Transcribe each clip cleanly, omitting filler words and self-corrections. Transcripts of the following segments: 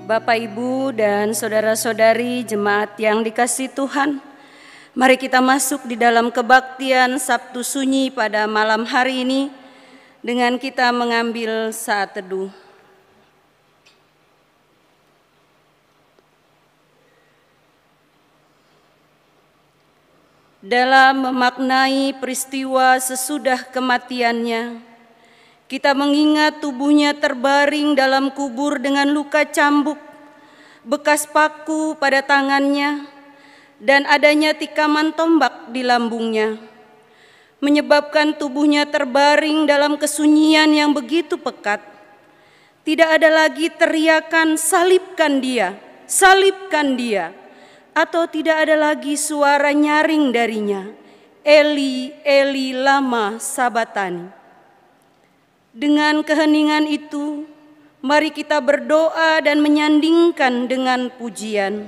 Bapak, Ibu, dan saudara-saudari jemaat yang dikasihi Tuhan, mari kita masuk di dalam kebaktian Sabtu Sunyi pada malam hari ini dengan kita mengambil saat teduh. Dalam memaknai peristiwa sesudah kematiannya, kita mengingat tubuhnya terbaring dalam kubur dengan luka cambuk, bekas paku pada tangannya, dan adanya tikaman tombak di lambungnya, menyebabkan tubuhnya terbaring dalam kesunyian yang begitu pekat. Tidak ada lagi teriakan salibkan dia, atau tidak ada lagi suara nyaring darinya, Eli, Eli lama sabatani. Dengan keheningan itu, mari kita berdoa dan menyandingkan dengan pujian.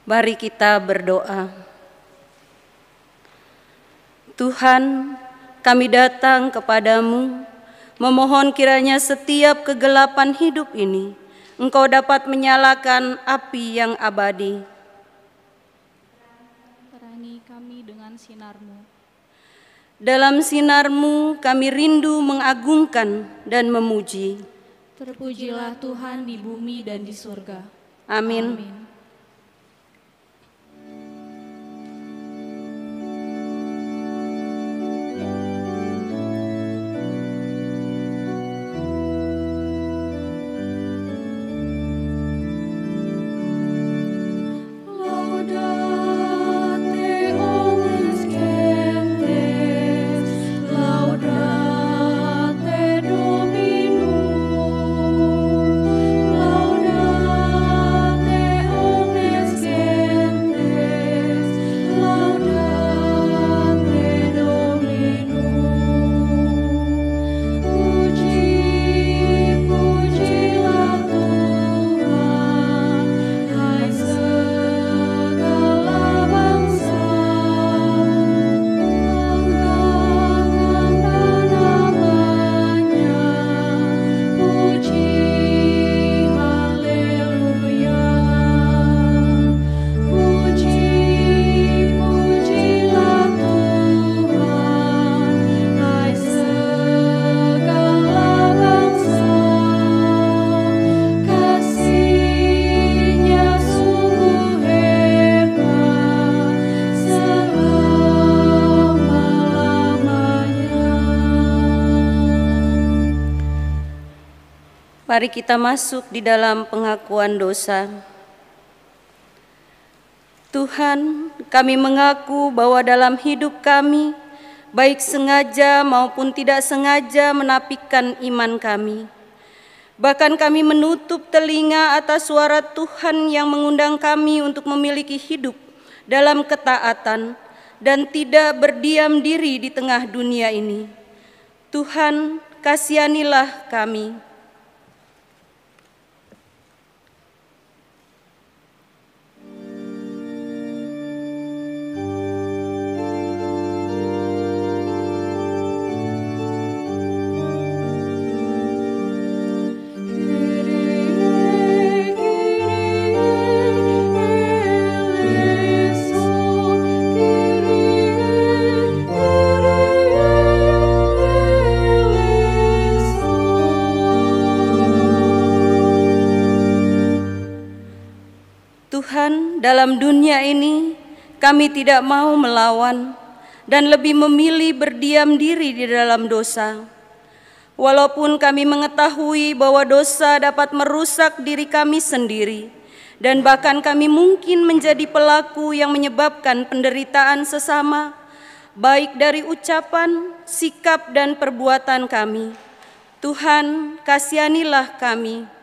Mari kita berdoa. Tuhan, kami datang kepadamu, memohon kiranya setiap kegelapan hidup ini, Engkau dapat menyalakan api yang abadi. Terangi kami dengan sinar-Mu. Dalam sinar-Mu kami rindu mengagungkan dan memuji. Terpujilah Tuhan di bumi dan di surga. Amin. Amin. Mari kita masuk di dalam pengakuan dosa. Tuhan, kami mengaku bahwa dalam hidup kami, baik sengaja maupun tidak sengaja menafikan iman kami. Bahkan kami menutup telinga atas suara Tuhan yang mengundang kami untuk memiliki hidup dalam ketaatan dan tidak berdiam diri di tengah dunia ini. Tuhan, kasihanilah kami. Tuhan, dalam dunia ini kami tidak mau melawan dan lebih memilih berdiam diri di dalam dosa. Walaupun kami mengetahui bahwa dosa dapat merusak diri kami sendiri dan bahkan kami mungkin menjadi pelaku yang menyebabkan penderitaan sesama, baik dari ucapan, sikap, dan perbuatan kami. Tuhan, kasihanilah kami.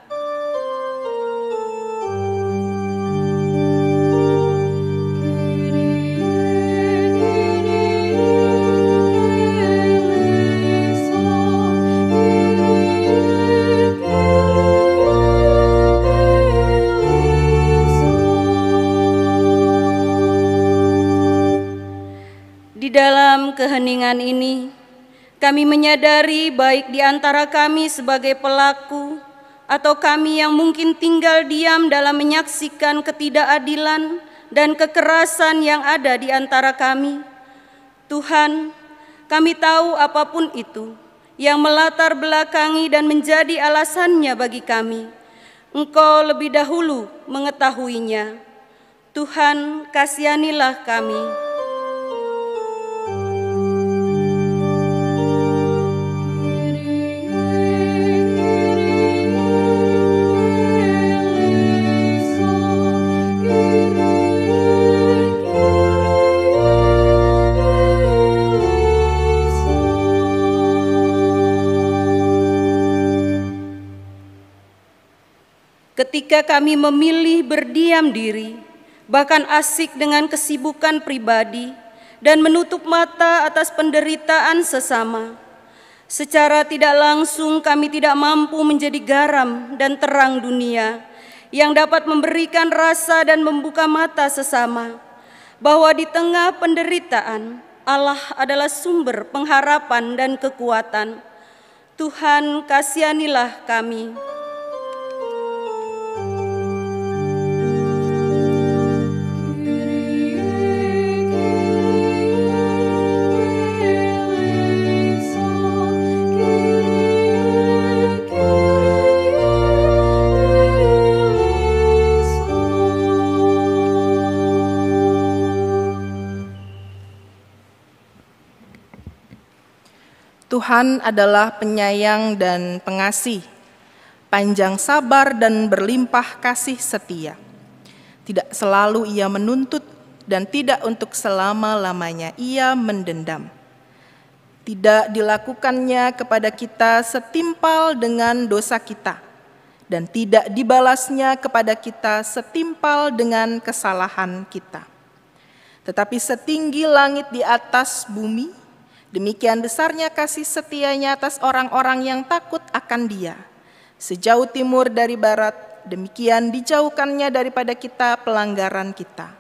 Di dalam keheningan ini, kami menyadari baik di antara kami sebagai pelaku atau kami yang mungkin tinggal diam dalam menyaksikan ketidakadilan dan kekerasan yang ada di antara kami. Tuhan, kami tahu apapun itu yang melatar belakangi dan menjadi alasannya bagi kami. Engkau lebih dahulu mengetahuinya. Tuhan, kasihanilah kami. Ketika kami memilih berdiam diri, bahkan asik dengan kesibukan pribadi, dan menutup mata atas penderitaan sesama, secara tidak langsung kami tidak mampu menjadi garam dan terang dunia yang dapat memberikan rasa dan membuka mata sesama, bahwa di tengah penderitaan, Allah adalah sumber pengharapan dan kekuatan. Tuhan, kasihanilah kami. Tuhan adalah penyayang dan pengasih, panjang sabar dan berlimpah kasih setia. Tidak selalu Ia menuntut dan tidak untuk selama-lamanya Ia mendendam. Tidak dilakukannya kepada kita setimpal dengan dosa kita, dan tidak dibalasnya kepada kita setimpal dengan kesalahan kita. Tetapi setinggi langit di atas bumi, demikian besarnya kasih setianya atas orang-orang yang takut akan Dia. Sejauh timur dari barat, demikian dijauhkannya daripada kita pelanggaran kita.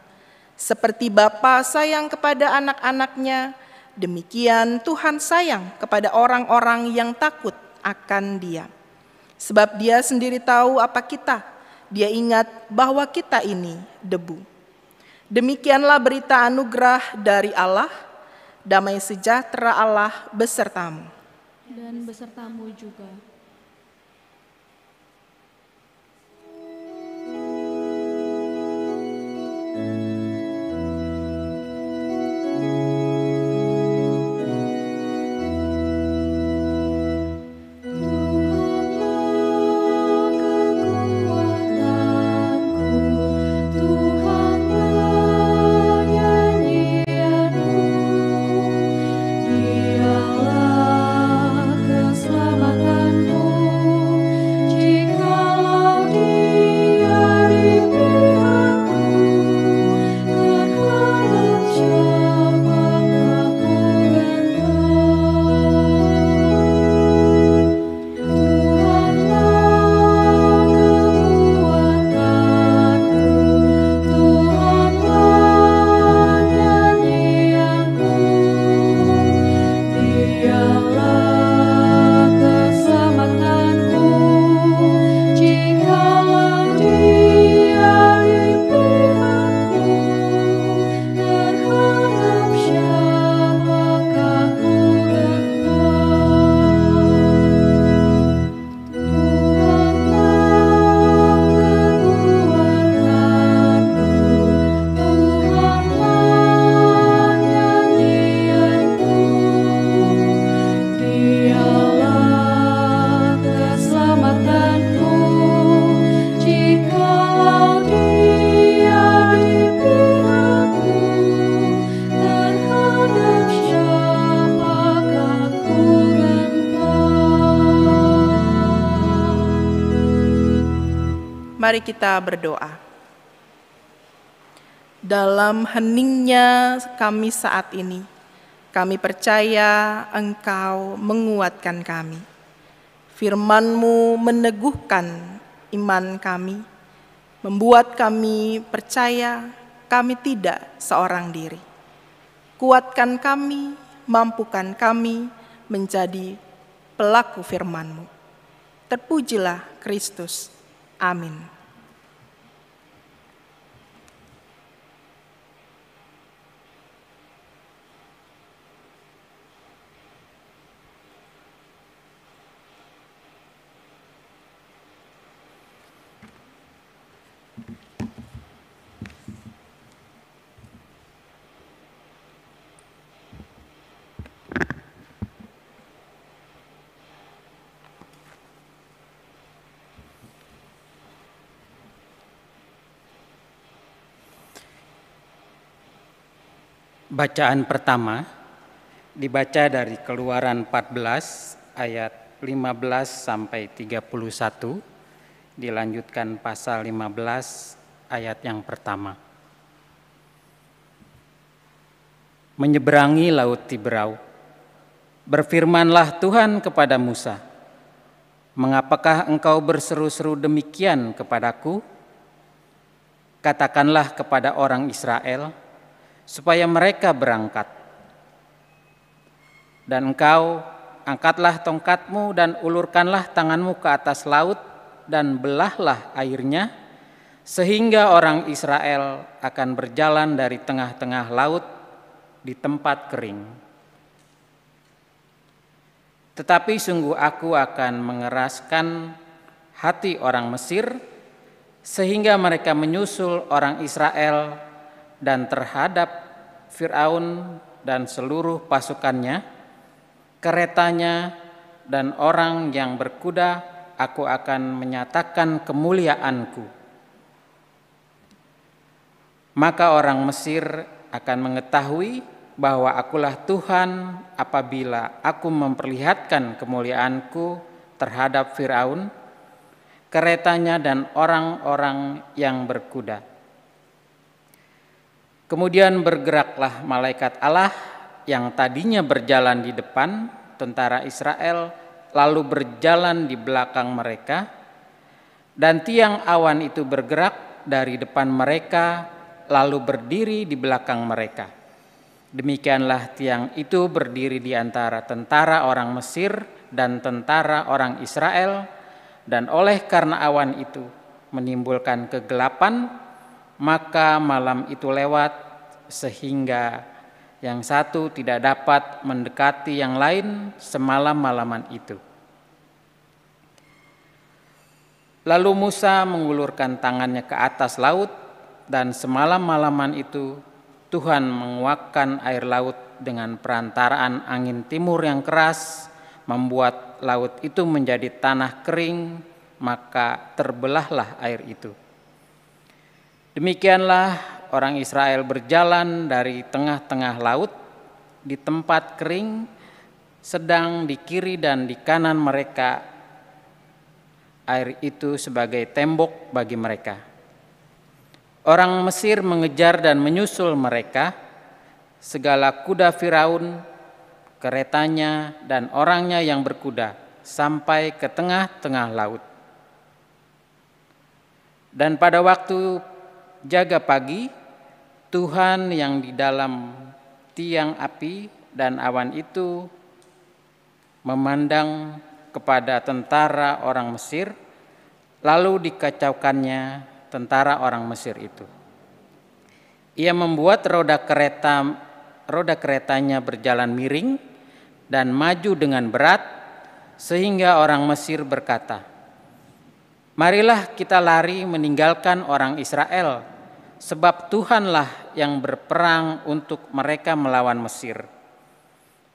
Seperti Bapa sayang kepada anak-anaknya, demikian Tuhan sayang kepada orang-orang yang takut akan Dia. Sebab Dia sendiri tahu apa kita, Dia ingat bahwa kita ini debu. Demikianlah berita anugerah dari Allah. Damai sejahtera Allah besertamu. Dan besertamu juga. Dialah keselamatan. Mari kita berdoa. Dalam heningnya kami saat ini, kami percaya Engkau menguatkan kami. Firman-Mu meneguhkan iman kami, membuat kami percaya kami tidak seorang diri. Kuatkan kami, mampukan kami menjadi pelaku firman-Mu. Terpujilah Kristus. Amin. Bacaan pertama dibaca dari Keluaran 14 ayat 15 sampai 31, dilanjutkan pasal 15 ayat yang pertama. Menyeberangi Laut Tiberau, berfirmanlah Tuhan kepada Musa, "Mengapakah engkau berseru-seru demikian kepadaku? Katakanlah kepada orang Israel, supaya mereka berangkat. Dan engkau angkatlah tongkatmu dan ulurkanlah tanganmu ke atas laut dan belahlah airnya, sehingga orang Israel akan berjalan dari tengah-tengah laut di tempat kering. Tetapi sungguh aku akan mengeraskan hati orang Mesir, sehingga mereka menyusul orang Israel, dan terhadap Fir'aun dan seluruh pasukannya, keretanya dan orang yang berkuda, aku akan menyatakan kemuliaanku. Maka orang Mesir akan mengetahui bahwa akulah Tuhan apabila aku memperlihatkan kemuliaanku terhadap Fir'aun, keretanya dan orang-orang yang berkuda." Kemudian bergeraklah malaikat Allah yang tadinya berjalan di depan tentara Israel, lalu berjalan di belakang mereka, dan tiang awan itu bergerak dari depan mereka, lalu berdiri di belakang mereka. Demikianlah tiang itu berdiri di antara tentara orang Mesir dan tentara orang Israel, dan oleh karena awan itu menimbulkan kegelapan, maka malam itu lewat sehingga yang satu tidak dapat mendekati yang lain semalam-malaman itu. Lalu Musa mengulurkan tangannya ke atas laut, dan semalam-malaman itu Tuhan menguakkan air laut dengan perantaraan angin timur yang keras, membuat laut itu menjadi tanah kering, maka terbelahlah air itu. Demikianlah orang Israel berjalan dari tengah-tengah laut di tempat kering, sedang di kiri dan di kanan mereka air itu sebagai tembok bagi mereka. Orang Mesir mengejar dan menyusul mereka, segala kuda Firaun, keretanya dan orangnya yang berkuda, sampai ke tengah-tengah laut. Dan pada waktu jaga pagi, Tuhan yang di dalam tiang api dan awan itu memandang kepada tentara orang Mesir, lalu dikacaukannya tentara orang Mesir itu. Ia membuat roda keretanya berjalan miring dan maju dengan berat, sehingga orang Mesir berkata, "Marilah kita lari meninggalkan orang Israel, sebab Tuhanlah yang berperang untuk mereka melawan Mesir."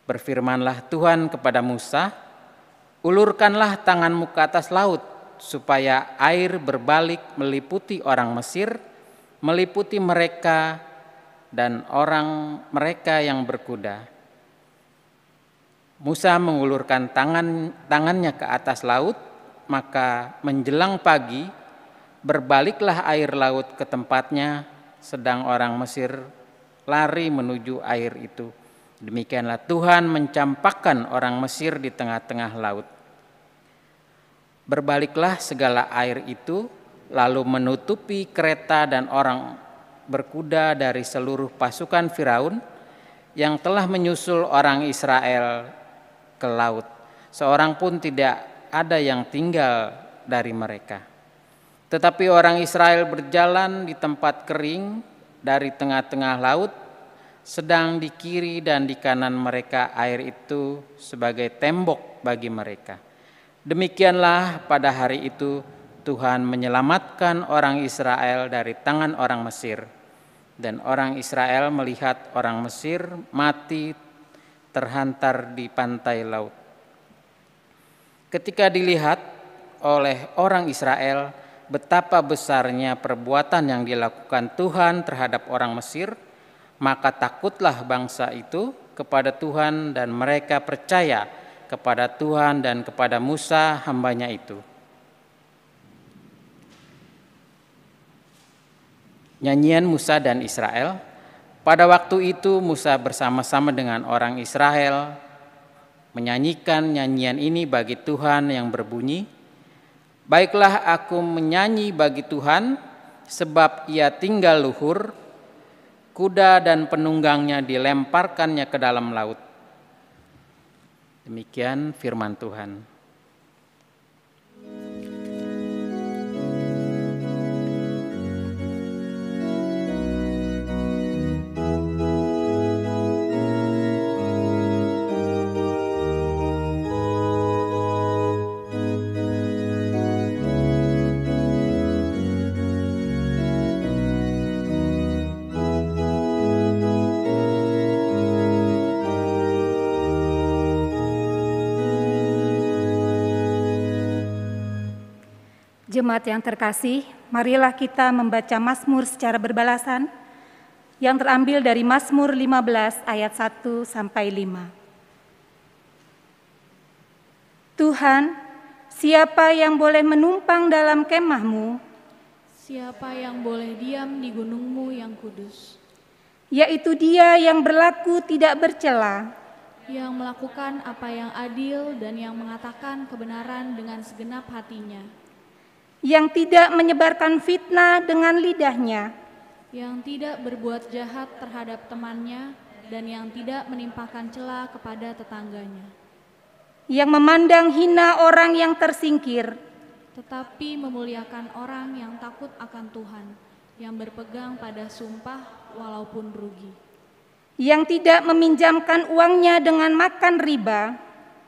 Berfirmanlah Tuhan kepada Musa, "Ulurkanlah tanganmu ke atas laut, supaya air berbalik meliputi orang Mesir, meliputi mereka dan orang mereka yang berkuda." Musa mengulurkan tangannya ke atas laut, maka menjelang pagi Berbaliklah air laut ke tempatnya, sedang orang Mesir lari menuju air itu. Demikianlah Tuhan mencampakkan orang Mesir di tengah-tengah laut. Berbaliklah segala air itu, lalu menutupi kereta dan orang berkuda dari seluruh pasukan Firaun yang telah menyusul orang Israel ke laut. Seorang pun tidak ada yang tinggal dari mereka. Tetapi orang Israel berjalan di tempat kering dari tengah-tengah laut, sedang di kiri dan di kanan mereka air itu sebagai tembok bagi mereka. Demikianlah pada hari itu Tuhan menyelamatkan orang Israel dari tangan orang Mesir. Dan orang Israel melihat orang Mesir mati terhantar di pantai laut. Ketika dilihat oleh orang Israel betapa besarnya perbuatan yang dilakukan Tuhan terhadap orang Mesir, maka takutlah bangsa itu kepada Tuhan dan mereka percaya kepada Tuhan dan kepada Musa hambanya itu. Nyanyian Musa dan Israel. Pada waktu itu Musa bersama-sama dengan orang Israel menyanyikan nyanyian ini bagi Tuhan yang berbunyi, "Baiklah aku menyanyi bagi Tuhan, sebab ia tinggal luhur, kuda dan penunggangnya dilemparkannya ke dalam laut." Demikian firman Tuhan. Jemaat yang terkasih, marilah kita membaca Mazmur secara berbalasan yang terambil dari Mazmur 15 ayat 1 sampai 5. Tuhan, siapa yang boleh menumpang dalam kemah-Mu? Siapa yang boleh diam di gunung-Mu yang kudus? Yaitu Dia yang berlaku tidak bercela, yang melakukan apa yang adil dan yang mengatakan kebenaran dengan segenap hatinya, yang tidak menyebarkan fitnah dengan lidahnya, yang tidak berbuat jahat terhadap temannya dan yang tidak menimpakan cela kepada tetangganya, yang memandang hina orang yang tersingkir, tetapi memuliakan orang yang takut akan Tuhan, yang berpegang pada sumpah walaupun rugi, yang tidak meminjamkan uangnya dengan makan riba,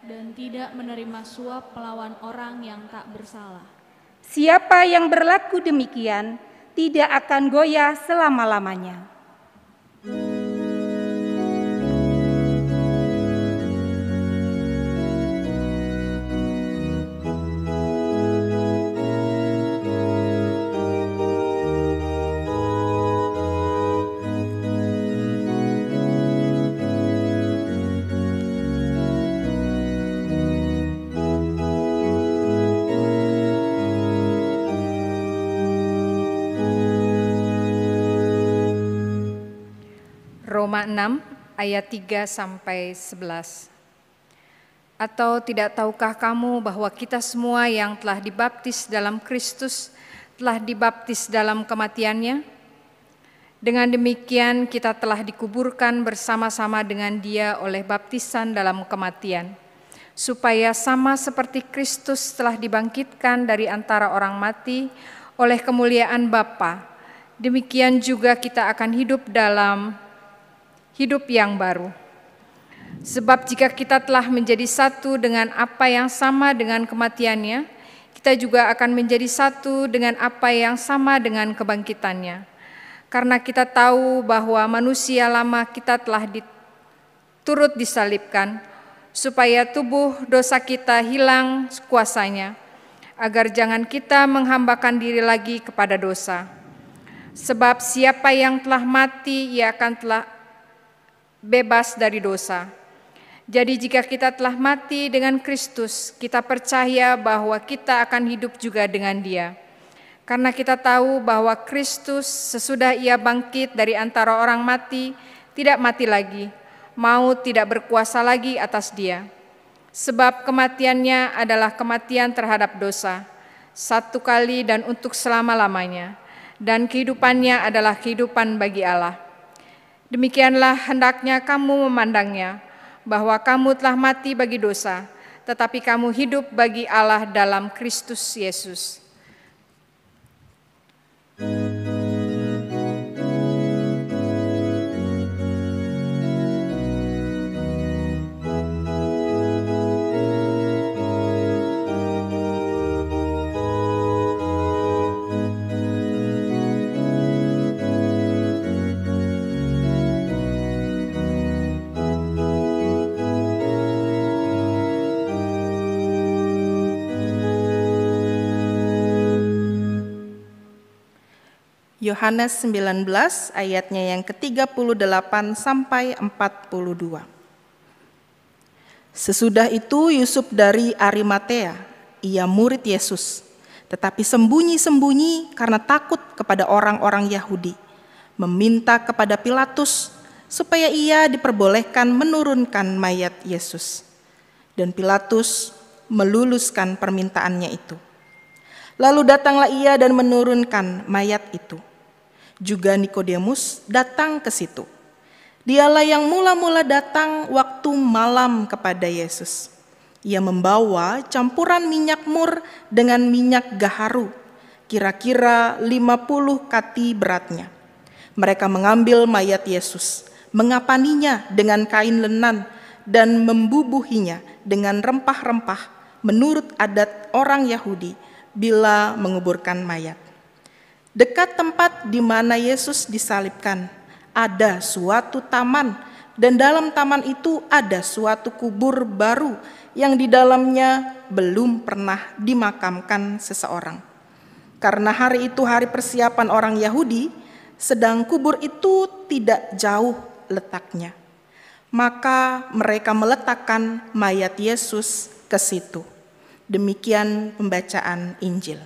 dan tidak menerima suap melawan orang yang tak bersalah. Siapa yang berlaku demikian tidak akan goyah selama-lamanya. Roma 6 ayat 3 sampai 11. Atau tidak tahukah kamu bahwa kita semua yang telah dibaptis dalam Kristus telah dibaptis dalam kematiannya? Dengan demikian kita telah dikuburkan bersama-sama dengan Dia oleh baptisan dalam kematian, supaya sama seperti Kristus telah dibangkitkan dari antara orang mati oleh kemuliaan Bapa, demikian juga kita akan hidup dalam hidup yang baru. Sebab jika kita telah menjadi satu dengan apa yang sama dengan kematiannya, kita juga akan menjadi satu dengan apa yang sama dengan kebangkitannya. Karena kita tahu bahwa manusia lama kita telah turut disalibkan, supaya tubuh dosa kita hilang kuasanya, agar jangan kita menghambakan diri lagi kepada dosa. Sebab siapa yang telah mati, ia akan telah bebas dari dosa. Jadi jika kita telah mati dengan Kristus, kita percaya bahwa kita akan hidup juga dengan Dia. Karena kita tahu bahwa Kristus sesudah ia bangkit dari antara orang mati, tidak mati lagi, maut tidak berkuasa lagi atas dia. Sebab kematiannya adalah kematian terhadap dosa, satu kali dan untuk selama-lamanya, dan kehidupannya adalah kehidupan bagi Allah. Demikianlah hendaknya kamu memandangnya, bahwa kamu telah mati bagi dosa, tetapi kamu hidup bagi Allah dalam Kristus Yesus. Yohanes 19 ayatnya yang ke-38 sampai 42. Sesudah itu Yusuf dari Arimatea, ia murid Yesus, tetapi sembunyi-sembunyi karena takut kepada orang-orang Yahudi, meminta kepada Pilatus supaya ia diperbolehkan menurunkan mayat Yesus. Dan Pilatus meluluskan permintaannya itu. Lalu datanglah ia dan menurunkan mayat itu. Juga Nikodemus datang ke situ. Dialah yang mula-mula datang waktu malam kepada Yesus. Ia membawa campuran minyak mur dengan minyak gaharu, kira-kira 50 kati beratnya. Mereka mengambil mayat Yesus, mengapaninya dengan kain lenan, dan membubuhinya dengan rempah-rempah menurut adat orang Yahudi bila menguburkan mayat. Dekat tempat di mana Yesus disalibkan, ada suatu taman, dan dalam taman itu ada suatu kubur baru yang di dalamnya belum pernah dimakamkan seseorang. Karena hari itu hari persiapan orang Yahudi, sedang kubur itu tidak jauh letaknya. Maka mereka meletakkan mayat Yesus ke situ. Demikian pembacaan Injil.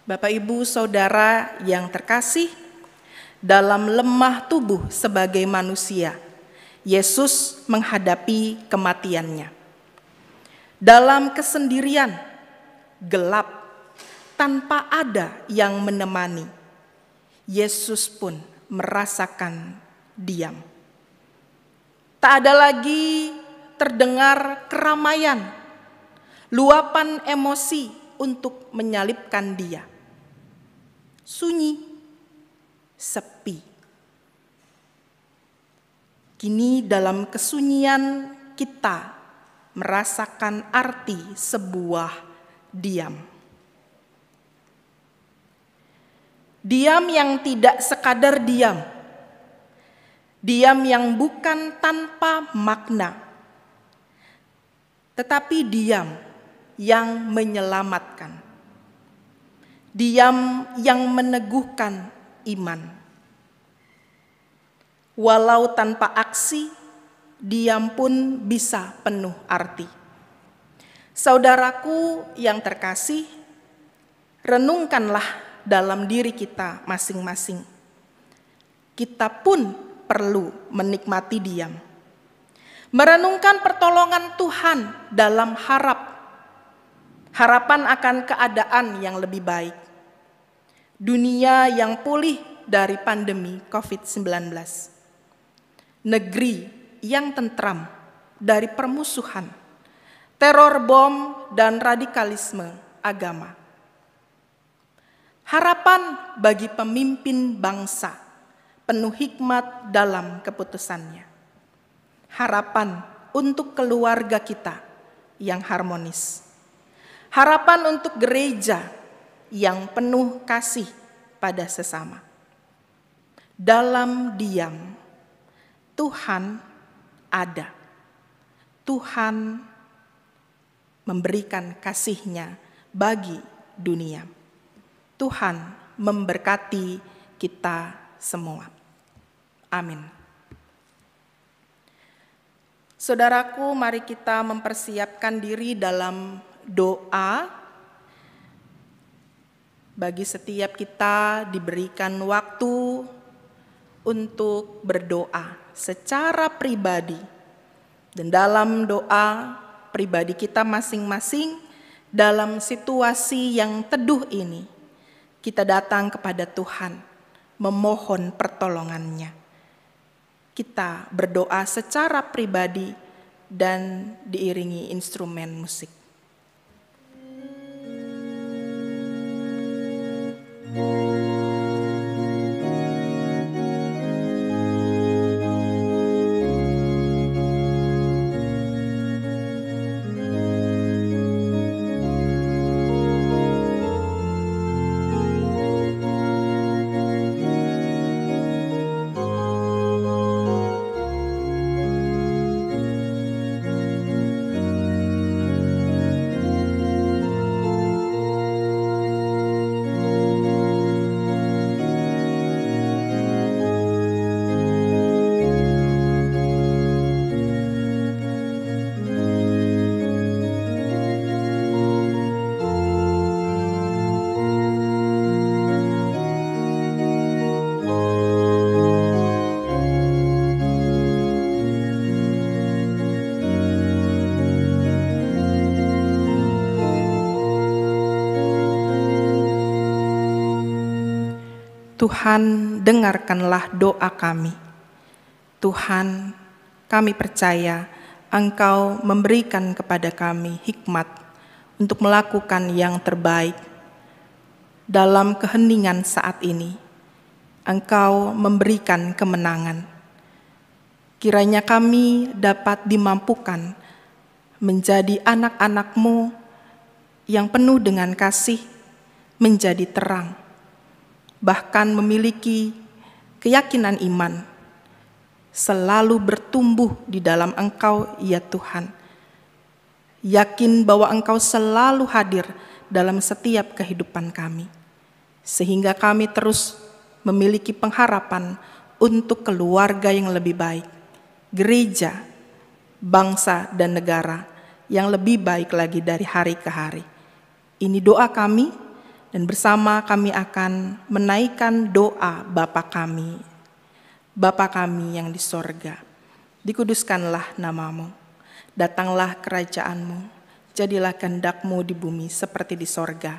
Bapak, Ibu, Saudara yang terkasih, dalam lemah tubuh sebagai manusia, Yesus menghadapi kematiannya. Dalam kesendirian, gelap, tanpa ada yang menemani, Yesus pun merasakan diam. Tak ada lagi terdengar keramaian, luapan emosi untuk menyalibkan dia. Sunyi, sepi. Kini dalam kesunyian kita merasakan arti sebuah diam. Diam yang tidak sekadar diam. Diam yang bukan tanpa makna. Tetapi diam yang menyelamatkan. Diam yang meneguhkan iman. Walau tanpa aksi, diam pun bisa penuh arti. Saudaraku yang terkasih, renungkanlah dalam diri kita masing-masing. Kita pun perlu menikmati diam. Merenungkan pertolongan Tuhan dalam harapan akan keadaan yang lebih baik. Dunia yang pulih dari pandemi COVID-19. Negeri yang tentram dari permusuhan, teror bom, dan radikalisme agama. Harapan bagi pemimpin bangsa penuh hikmat dalam keputusannya. Harapan untuk keluarga kita yang harmonis. Harapan untuk gereja yang penuh kasih pada sesama. Dalam diam, Tuhan ada. Tuhan memberikan kasih-Nya bagi dunia. Tuhan memberkati kita semua. Amin. Saudaraku, mari kita mempersiapkan diri dalam doa. Bagi setiap kita diberikan waktu untuk berdoa secara pribadi. Dan dalam doa pribadi kita masing-masing, dalam situasi yang teduh ini, kita datang kepada Tuhan, memohon pertolongannya. Kita berdoa secara pribadi dan diiringi instrumen musik. Tuhan, dengarkanlah doa kami. Tuhan, kami percaya Engkau memberikan kepada kami hikmat untuk melakukan yang terbaik. Dalam keheningan saat ini, Engkau memberikan kemenangan. Kiranya kami dapat dimampukan menjadi anak-anak-Mu yang penuh dengan kasih, menjadi terang, bahkan memiliki keyakinan iman, selalu bertumbuh di dalam Engkau, ya Tuhan. Yakin bahwa Engkau selalu hadir dalam setiap kehidupan kami, sehingga kami terus memiliki pengharapan untuk keluarga yang lebih baik, gereja, bangsa, dan negara yang lebih baik lagi dari hari ke hari. Ini doa kami, dan bersama kami akan menaikkan doa Bapa kami. Bapa kami yang di sorga, dikuduskanlah nama-Mu, datanglah kerajaan-Mu, jadilah kehendak-Mu di bumi seperti di sorga.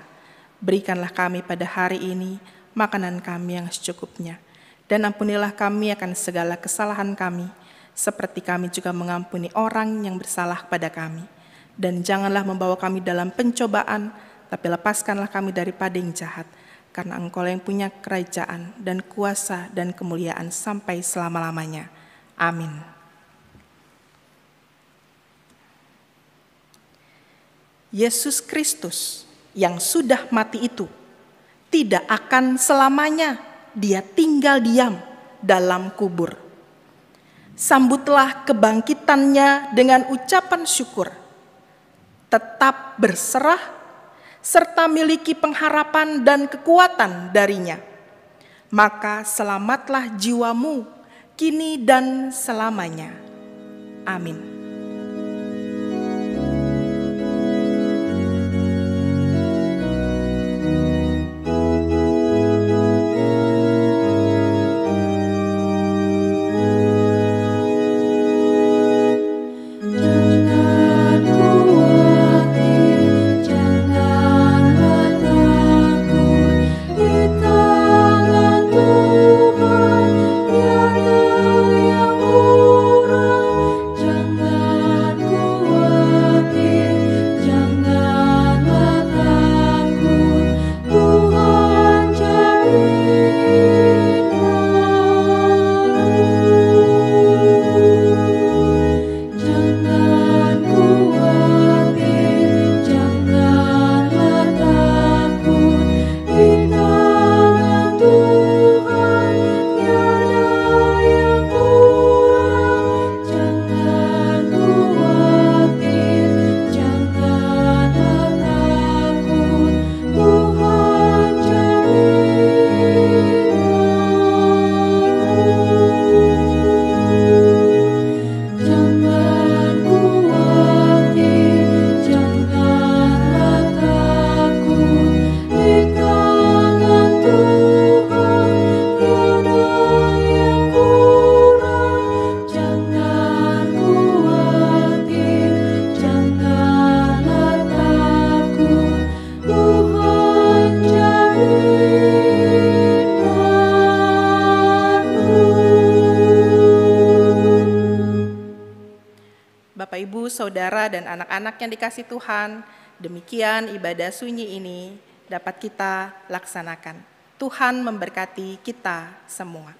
Berikanlah kami pada hari ini makanan kami yang secukupnya, dan ampunilah kami akan segala kesalahan kami, seperti kami juga mengampuni orang yang bersalah pada kami. Dan janganlah membawa kami dalam pencobaan, tapi lepaskanlah kami daripada yang jahat, karena Engkau yang punya kerajaan dan kuasa dan kemuliaan sampai selama-lamanya. Amin. Yesus Kristus yang sudah mati itu tidak akan selamanya Dia tinggal diam dalam kubur. Sambutlah kebangkitannya dengan ucapan syukur. Tetap berserah serta miliki pengharapan dan kekuatan darinya. Maka selamatlah jiwamu kini dan selamanya. Amin. Jangan Bapak, Ibu, Saudara, dan anak-anak yang dikasih Tuhan, demikian ibadah sunyi ini dapat kita laksanakan. Tuhan memberkati kita semua.